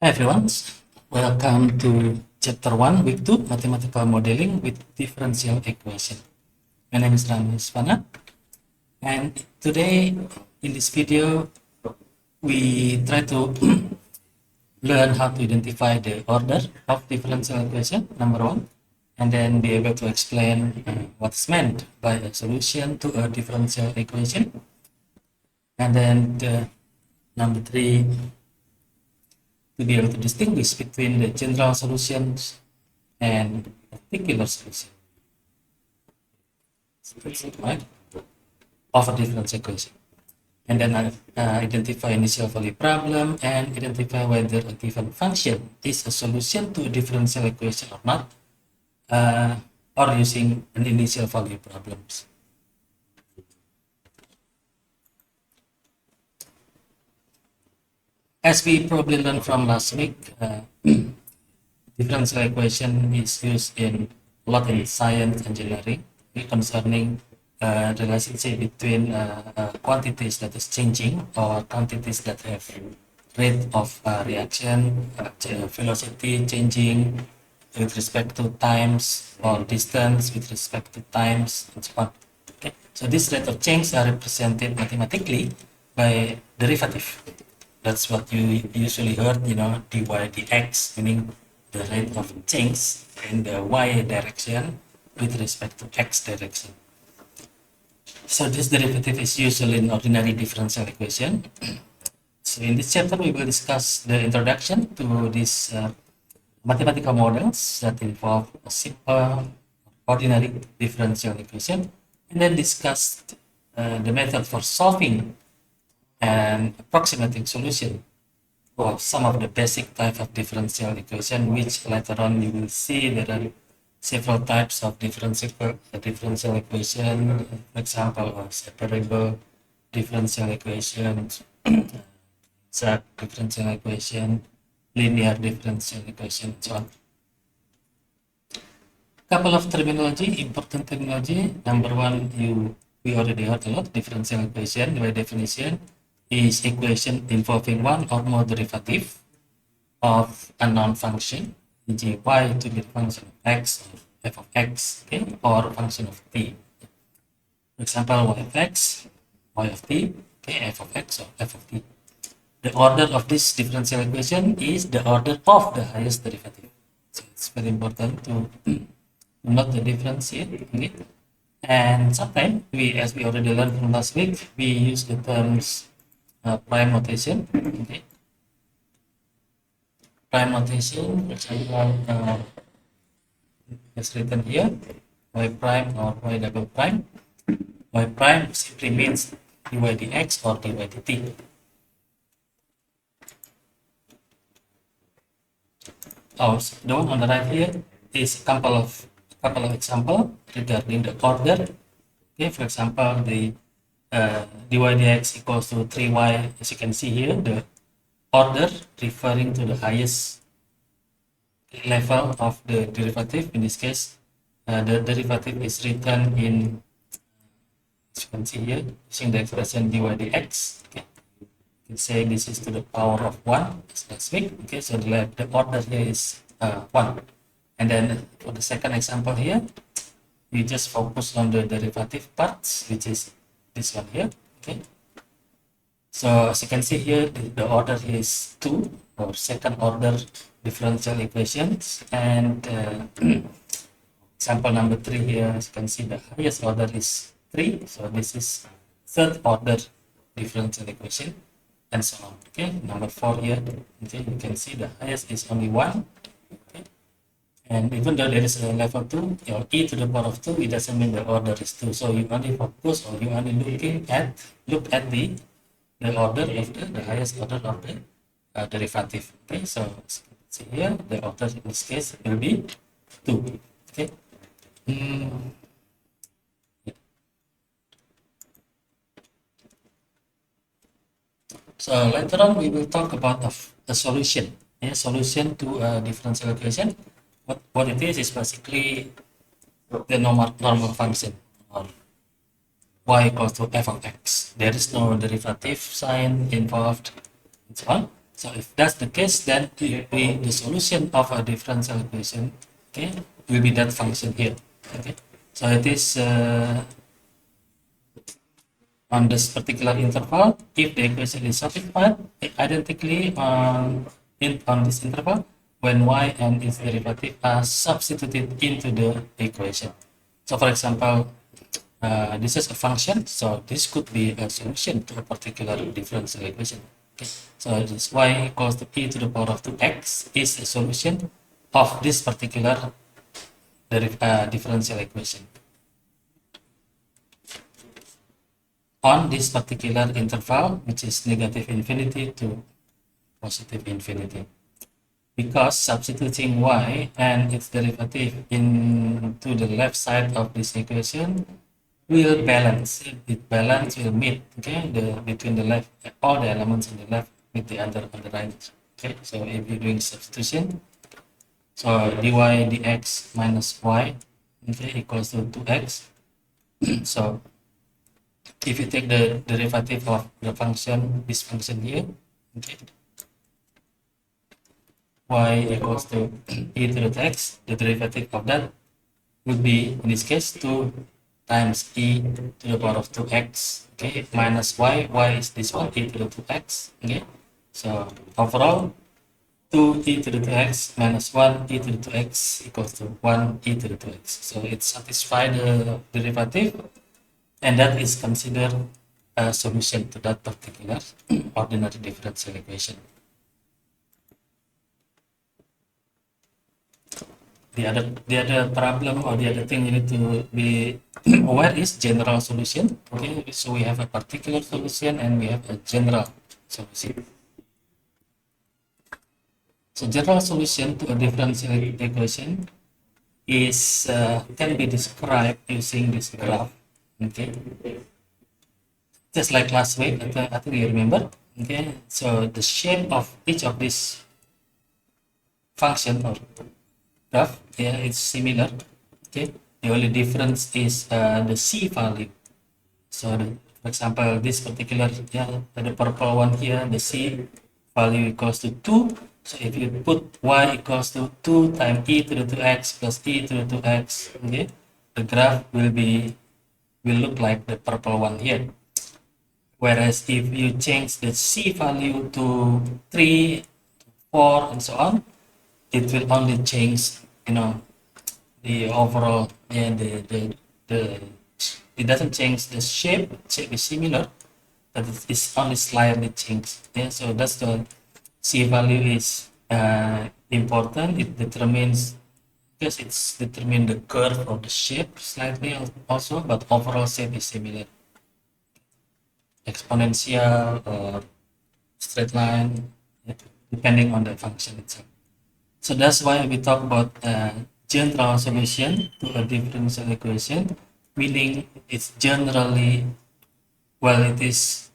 Hi everyone, welcome to chapter 1, week 2, mathematical modeling with differential equation. My name is Ramesh Pana, and today in this video we try to learn how to identify the order of differential equation, number 1, and then be able to explain what's meant by a solution to a differential equation. And then number 3, to be able to distinguish between the general solutions and particular solution. Right? Of a differential equation. And then identify initial value problem and identify whether a given function is a solution to a differential equation or not, or using an initial value problems. As we probably learned from last week, differential equation is used in a lot in science engineering concerning relationship between quantities that is changing or quantities that have rate of reaction, velocity changing with respect to times or distance with respect to times and so on. Okay, so this rate of change are represented mathematically by derivative. That's what you usually heard, dy dx, meaning the rate of change in the y direction with respect to x direction. So this derivative is usually in ordinary differential equation. So in this chapter, we will discuss the introduction to these mathematical models that involve a simple ordinary differential equation, and then discuss the method for solving and approximating solution of some of the basic type of differential equation, which later on you will see there are several types of differential equation. For example, separable differential equation, exact differential equation, linear differential equation, and so on. Couple of terminology, important terminology. Number one, we already heard a lot. Differential equation, by definition, is equation involving one or more derivative of a known function, e.g. y to be the function of x or f of x, okay, or function of t. For example, y of x, y of t, okay, f of x or f of t. The order of this differential equation is the order of the highest derivative. So it's very important to note the difference here. Okay? And sometimes as we already learned from last week, we use the terms prime notation. Okay. Prime notation, for example, it's written here, y prime or y double prime. Y prime simply means dy dx or dy dt. Also, the one on the right here is a couple of examples regarding the order. Okay, for example, the dy dx equals to 3y. As you can see here, the order referring to the highest level of the derivative. In this case, the derivative is written in, as you can see here, using the expression dy dx. Okay, you can say this is to the power of 1 as last week. Okay, so the order here is 1. And then for the second example here, we just focus on the derivative parts, which is this one here. Okay, so as you can see here, the order is 2, or second order differential equations, and example number 3 here, as you can see, the highest order is 3, so this is third order differential equation, and so on. Okay, number 4 here, okay, you can see the highest is only 1. Okay, and even though there is a level 2 or e to the power of 2, it doesn't mean the order is 2. So you only focus, or you only look at the order of the highest order of the derivative. Okay, so see here, the order in this case will be 2. Okay. So later on we will talk about a solution. A solution to a differential equation. What it is basically the normal function, or y equals to f of x. There is no derivative sign involved, and so on. So if that's the case, then the solution of a differential equation, okay, will be that function here. Okay, so it is on this particular interval, if the equation is satisfied identically on this interval, when y and its derivative are substituted into the equation. So for example, this is a function, so this could be a solution to a particular differential equation. Okay. So this y equals to e to the power of 2x is a solution of this particular differential equation on this particular interval, which is negative infinity to positive infinity. Because substituting y and its derivative into the left side of this equation will balance. It balance will meet, okay, between the left, all the elements on the left with the other on the right. Okay, so if you're doing substitution, so dy dx minus y, okay, equals to 2x. So if you take the derivative of the function, this function here, okay, y equals to e to the x, the derivative of that would be, in this case, 2 times e to the power of 2x, okay, minus y is this one, e to the 2x, okay. So overall, 2 e to the 2x minus 1 e to the 2x equals to 1 e to the 2x. So it satisfies the derivative, and that is considered a solution to that particular ordinary differential equation. The other problem, or the other thing you need to be aware is general solution. Okay, so we have a particular solution and we have a general solution. So general solution to a differential equation is can be described using this graph. Okay, just like last week, I think you remember. Okay, so the shape of each of these function or graph, yeah, it's similar. Okay, the only difference is the c value. So for example, this particular, yeah, the purple one here, the c value equals to 2. So if you put y equals to 2 times e to the 2x plus e to the 2x, okay, the graph will look like the purple one here. Whereas if you change the c value to 3, 4, and so on, it will only change, the overall, yeah, the it doesn't change the shape. Shape is similar, but it's only slightly changed. Yeah, so that's the c value is important. It determines, because it's determine the curve of the shape slightly also, but overall shape is similar. Exponential or straight line, yeah, depending on the function itself. So that's why we talk about general solution to a differential equation, meaning it's generally, well, it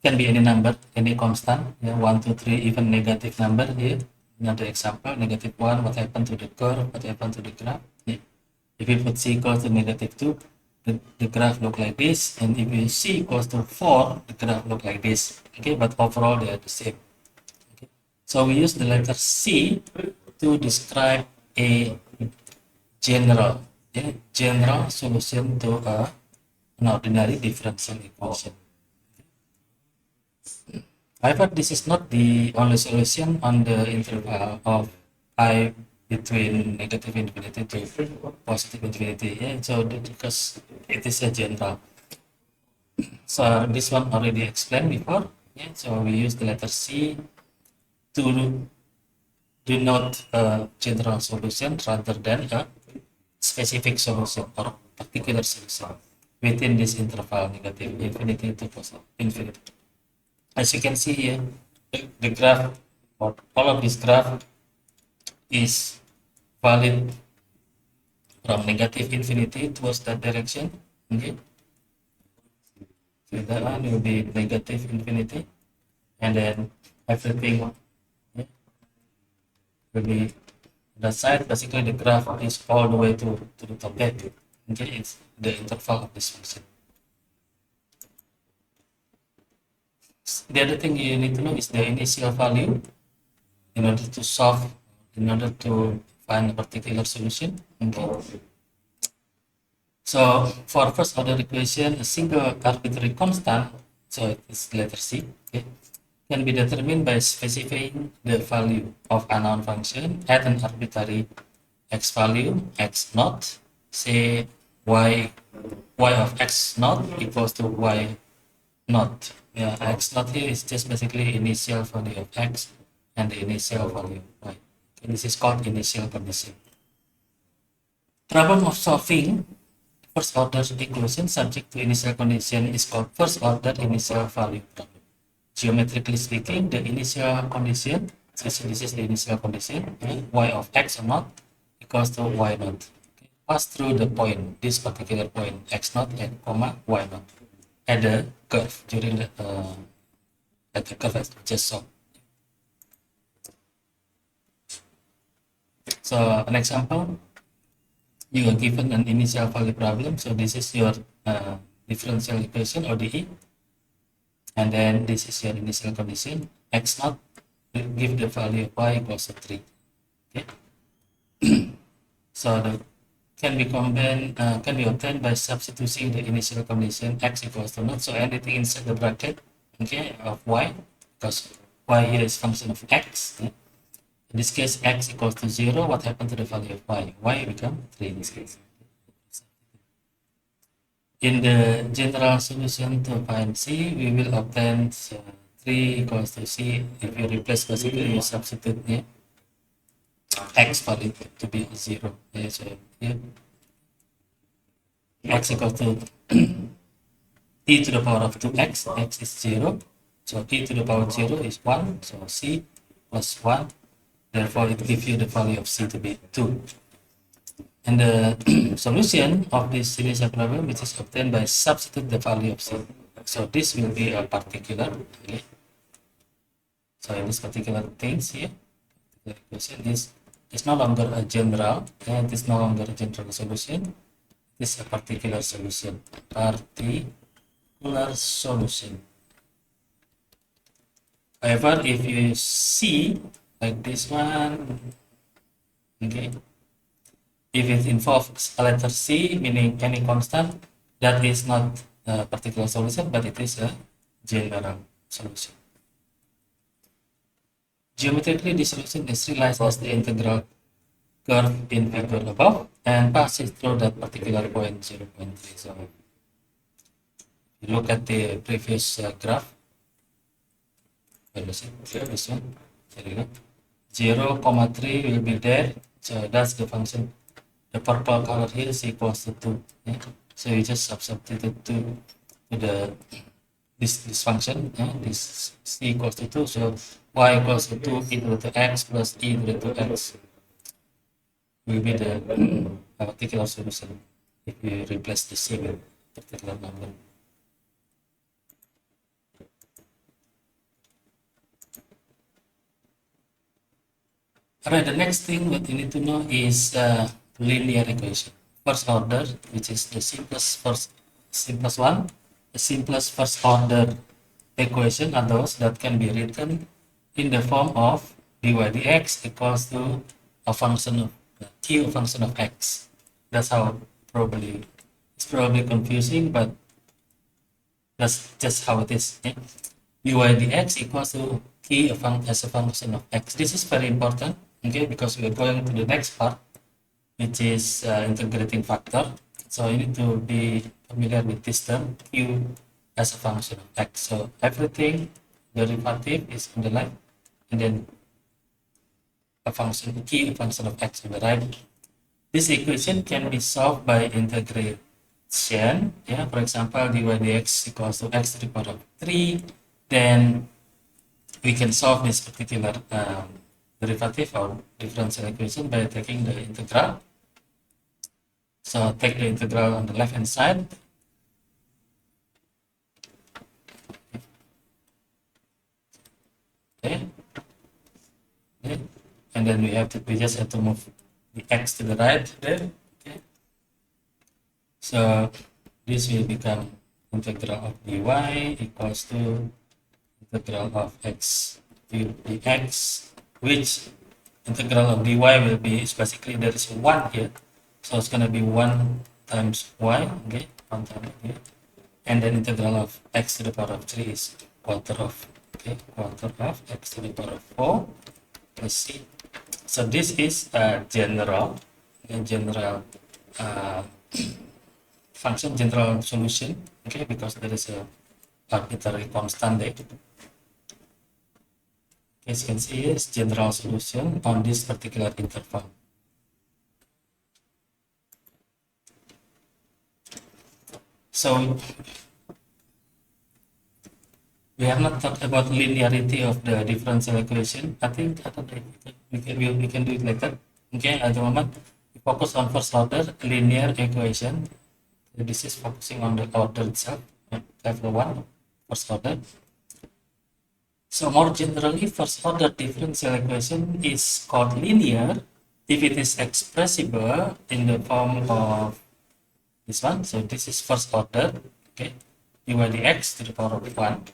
can be any number, any constant, yeah, 1, 2, 3, even negative number here. Another example, -1, what happened to the curve, what happened to the graph? Yeah. If you put c equals to -2, the graph look like this, and if you c equals to 4, the graph look like this. Okay, but overall they are the same. Okay. So we use the letter c to describe a general, yeah, general solution to an ordinary differential equation. However, this is not the only solution on the interval of I between negative infinity to positive infinity. Yeah, so because it is a general. So this one already explained before. Yeah, so we use the letter C to denote a general solution rather than a specific solution or particular solution within this interval negative infinity to positive infinity. As you can see here, the graph, or all of this graph, is valid from negative infinity towards that direction. Okay, so that one will be negative infinity, and then everything, yeah, will be that side. Basically, the graph is all the way to the top end. Okay, it's the interval of this function. The other thing you need to know is the initial value in order to solve, in order to find a particular solution. Okay. So for first order equation, a single arbitrary constant, so it is letter C, okay, can be determined by specifying the value of a unknown function at an arbitrary x value, x naught, say y of x naught equals to y naught. Yeah, x naught here is just basically initial value of x and the initial value of y. Okay, this is called initial condition. Problem of solving first order equation subject to initial condition is called first order initial value problem. Geometrically speaking, the initial condition, so this is the initial condition, okay, y of x or not equals to y naught. Okay, pass through the point, this particular point, x naught and comma y naught, at the curve during the at the curve as just saw. So an example, you are given an initial value problem. So this is your differential equation ODE, and then this is your initial condition x naught will give the value of y equals to 3. Okay. So the can be combined can be obtained by substituting the initial condition x equals to naught. So anything inside the bracket, okay, of y, because y here is function of x. Okay? In this case, x equals to 0. What happened to the value of y? Y become 3 in this case. In the general solution to find c, we will obtain 3 equals to c. If you replace basically, you substitute x value to be 0. Okay, so here x equals to e to the power of 2x, x is 0. So e to the power 0 is 1. So c plus 1. Therefore, it gives you the value of c to be 2. And the solution of this initial problem, which is obtained by substitute the value of c. So this will be a particular. Okay. So in this particular things here, the equation is no longer a general, and it is no longer a general solution. It is a particular solution. Particular solution. However, if you see like this one, okay, if it involves a letter C, meaning any constant, that is not a particular solution, but it is a general solution. Geometrically, the solution is realized as the integral curve in figure above and passes through that particular point 0.3. So you look at the previous graph. Where is it? Here, this one. There you go. 0,3 will be there. So that's the function. The purple color here is equals to 2. Yeah? So you just substitute 2 to the this function. Yeah? This c equals to 2. So y equals to 2 e to the x plus e to the 2x will be the particular solution if you replace the c with particular number. Alright, the next thing what you need to know is linear equation. First order, which is the simplest one. The simplest first order equation are those that can be written in the form of dy dx equals to a function of q, a function of x. That's how it's probably confusing, but that's just how it is. Okay? Dy dx equals to t as a function of x. This is very important, okay, because we are going to the next part, which is integrating factor. So you need to be familiar with this term, q as a function of x. So everything derivative is on the left, and then a function q, a function of x on the right. This equation can be solved by integration. Yeah, for example, dy dx equals to x to the power of 3. Then we can solve this particular derivative or differential equation by taking the integral. So take the integral on the left hand side. Okay. Okay. And then we just have to move the x to the right there. Okay. So this will become integral of dy equals to integral of x to dx, which integral of dy will be, basically there is 1 here, so it's going to be 1 times y, okay, 1 times here, and then integral of x to the power of 3 is quarter of, okay, quarter of x to the power of 4. Let's see. So this is a general uh, function, general solution, okay, because there is a arbitrary constant there. As you can see, is general solution on this particular interval. So we have not talked about linearity of the differential equation. I think we can do it later. Okay, at the moment we focus on first order linear equation. This is focusing on the order itself, level 1, first order. So more generally, first order differential equation is called linear if it is expressible in the form of this one. So this is first order, okay, dy dx to the power of 1.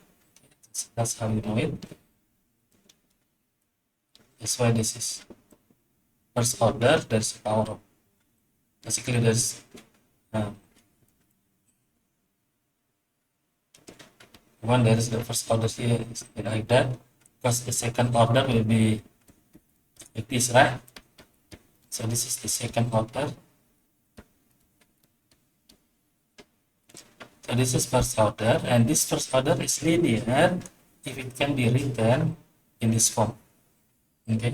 That's how you know it. That's why this is first order. There's power of, basically there's one, there is the first order here is like that, because the second order will be like this, right? So this is the second order. So this is first order, and this first order is linear if it can be written in this form. Okay,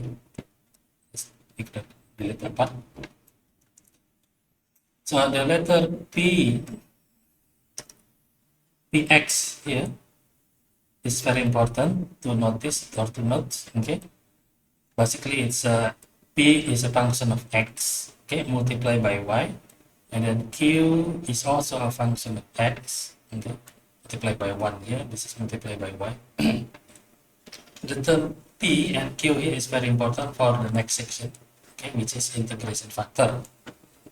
let's pick the letter part. So the letter P, Px here is very important to notice or to note. Okay, basically it's P is a function of x, okay, multiplied by y, and then Q is also a function of x, okay, multiplied by 1 here. This is multiplied by y. The term P and Q here is very important for the next section, okay, which is integration factor.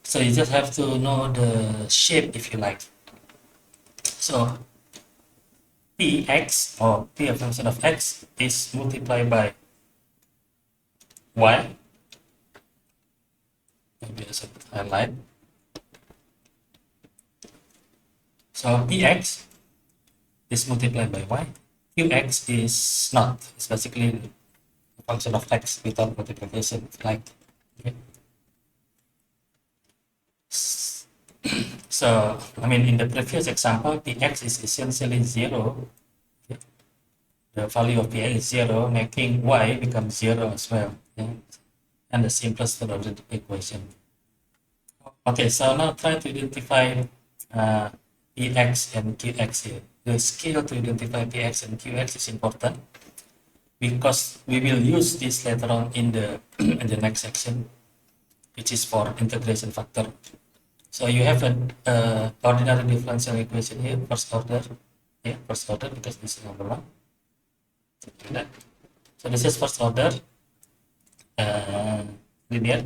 So you just have to know the shape if you like. So Px, or P a function of x, is multiplied by y. Maybe I should highlight. So Px is multiplied by y. Qx is not. It's basically a function of x without multiplication, like. Okay. So, I mean, in the previous example, Px is essentially 0. Okay. The value of Px is 0, making y become 0 as well. Okay. And the simplest ordered equation. Okay, so now try to identify Px and Qx here. The skill to identify Px and Qx is important because we will use this later on in the in the next section, which is for integration factor. So you have an ordinary differential equation here, first order, yeah, first order, because this is number 1. So this is first order linear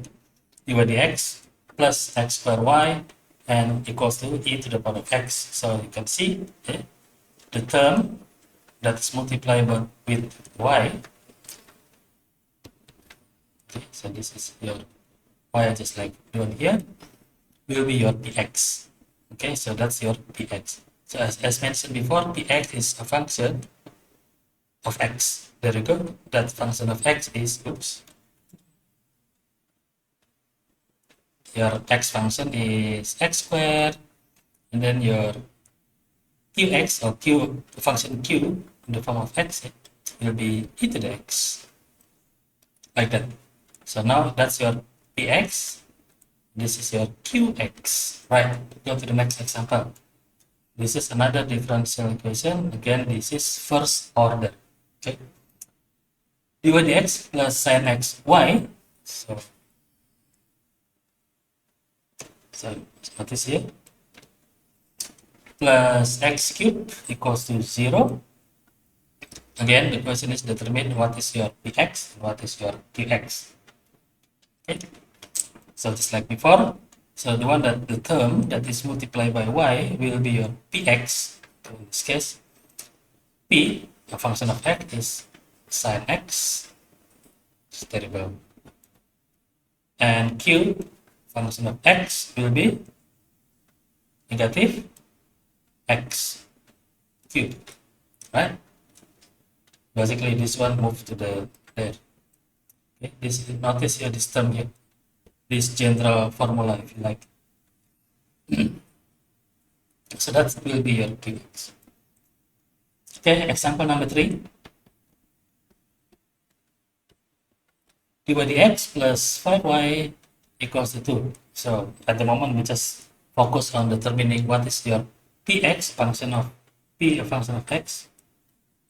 dy dx plus x square y and equals to e to the power of x. So you can see, okay, the term that is multiplied with y. Okay, so this is your y, just like doing here, will be your Px. Okay, so that's your Px. So as mentioned before, Px is a function of x. There you go. That function of x is, oops, your x function is x squared, and then your Qx, or q, the function q in the form of x, will be e to the x, like that. So now that's your Px. This is your Qx, right? Go to the next example. This is another differential equation. Again, this is first order. Okay. dy dx plus sin x y. So notice here. Plus x cubed equals to 0. Again, the question is determine what is your Px and what is your Qx. Okay. So just like before, so the term that is multiplied by y will be your Px. So in this case, P a function of x is sine x, it's terrible. And q, function of x will be negative x cubed, right? Basically, this one moves to the there. Okay, this notice here this term here, this general formula, if you like. So that will be your qx. Okay, example number 3. dy dx plus 5y equals to 2. So at the moment we just focus on determining what is your px, function of p, a function of x.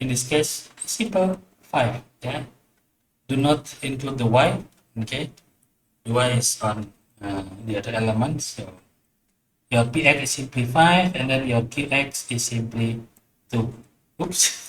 In this case, simple 5. Yeah, do not include the y. Okay, the y is on the other elements. So your px is simply 5, and then your qx is simply 2. Oops.